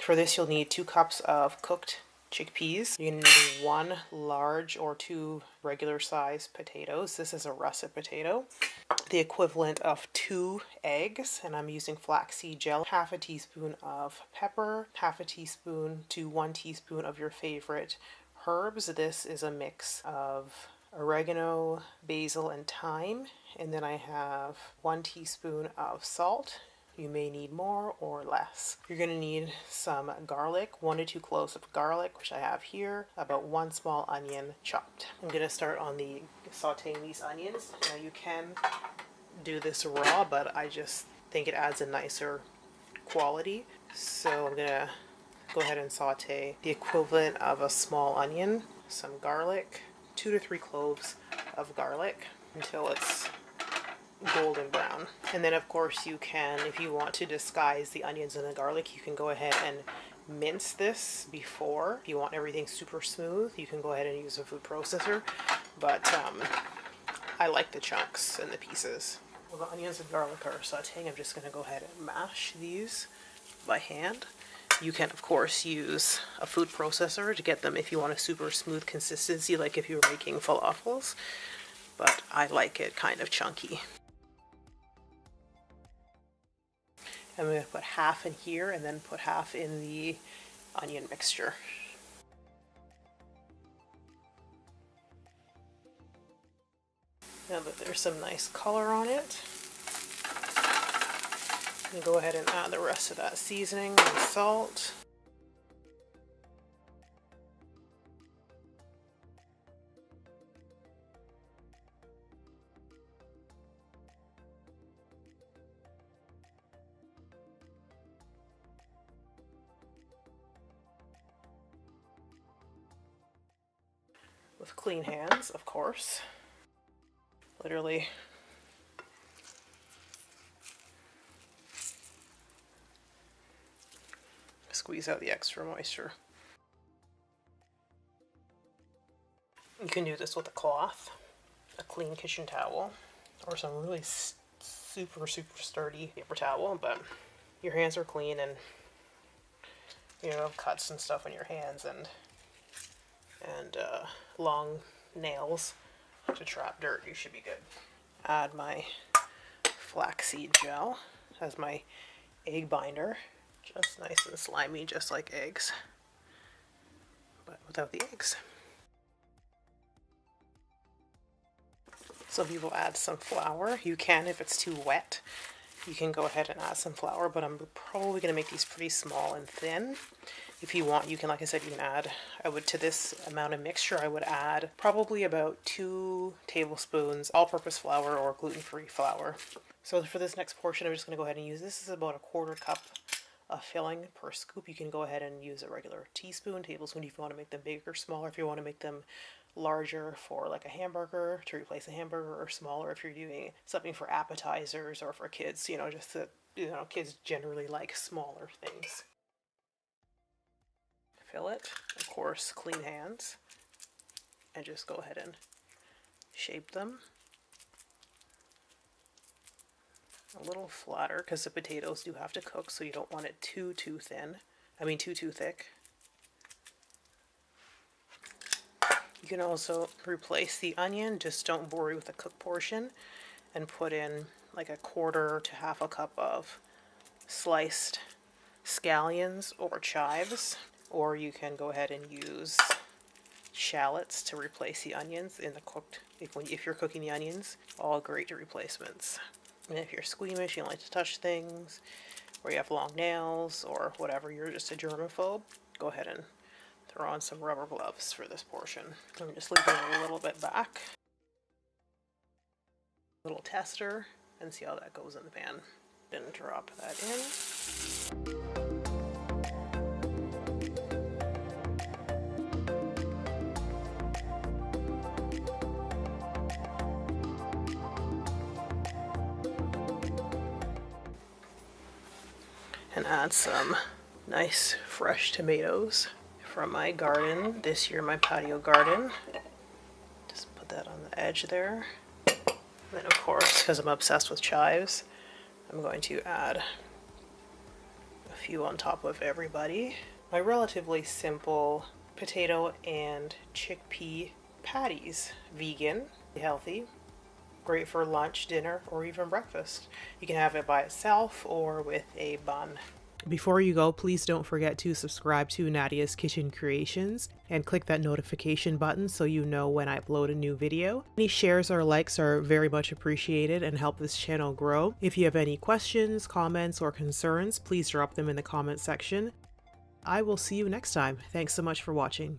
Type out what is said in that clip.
For this, you'll need 2 cups of cooked chickpeas. You're going to need 1 large or 2 regular size potatoes. This is a russet potato. The equivalent of 2 eggs, and I'm using flaxseed gel, half a teaspoon of pepper, half a teaspoon to 1 teaspoon of your favorite herbs. This is a mix of oregano, basil, and thyme. And then I have 1 teaspoon of salt. You may need more or less. You're going to need some garlic, 1 to 2 cloves of garlic, which I have here, about 1 small onion chopped. I'm going to start on the sauteing these onions. Now you can do this raw, but I just think it adds a nicer quality. So I'm going to go ahead and saute the equivalent of a small onion, some garlic, 2 to 3 cloves of garlic until it's golden brown. And then of course you can, if you want to disguise the onions and the garlic, you can go ahead and mince this before. If you want everything super smooth, you can go ahead and use a food processor, but I like the chunks and the pieces. Well, the onions and garlic are sauteing. I'm just going to go ahead and mash these by hand. You can of course use a food processor to get them if you want a super smooth consistency, like if you're making falafels, but I like it kind of chunky. I'm going to put half in here and then put half in the onion mixture. Now that there's some nice color on it, I'm going to go ahead and add the rest of that seasoning and salt. With clean hands, of course. Literally squeeze out the extra moisture. You can do this with a cloth, a clean kitchen towel, or some really super sturdy paper towel, but your hands are clean and you know, cuts and stuff on your hands and long nails to trap dirt, you should be good. Add my flaxseed gel as my egg binder. Just nice and slimy, just like eggs, but without the eggs. Some people add some flour. You can if it's too wet. You can go ahead and add some flour, but I'm probably going to make these pretty small and thin. If you want, you can, like I said, you can add, to this amount of mixture, I would add probably about 2 tablespoons all-purpose flour or gluten-free flour. So for this next portion, I'm just going to go ahead and use, this is about a 1/4 cup of filling per scoop. You can go ahead and use a regular tablespoon if you want to make them bigger or smaller. If you want to make them larger for like a hamburger to replace a hamburger, or smaller if you're doing something for appetizers or for kids, you know, just that, you know, kids generally like smaller things. Fill it, of course, clean hands, and just go ahead and shape them a little flatter because the potatoes do have to cook, so you don't want it too thin. I mean too thick. You can also replace the onion, just don't worry with the cooked portion, and put in like a 1/4 to 1/2 cup of sliced scallions or chives, or you can go ahead and use shallots to replace the onions in the cooked, if you're cooking the onions, all great replacements. And if you're squeamish, you don't like to touch things, or you have long nails, or whatever, you're just a germaphobe, go ahead and throw on some rubber gloves for this portion. I'm just leaving it a little bit back. Little tester, and see how that goes in the pan. Then drop that in. And add some nice fresh tomatoes from my garden this year, my patio garden. Just put that on the edge there. And then of course, because I'm obsessed with chives, I'm going to add A few on top of everybody. My relatively simple potato and chickpea patties. Vegan, healthy, great for lunch, dinner, or even breakfast. You can have it by itself or with a bun. Before you go, please don't forget to subscribe to Nadia's Kitchen Creations and click that notification button so you know when I upload a new video. Any shares or likes are very much appreciated and help this channel grow. If you have any questions, comments, or concerns, please drop them in the comment section. I will see you next time. Thanks so much for watching.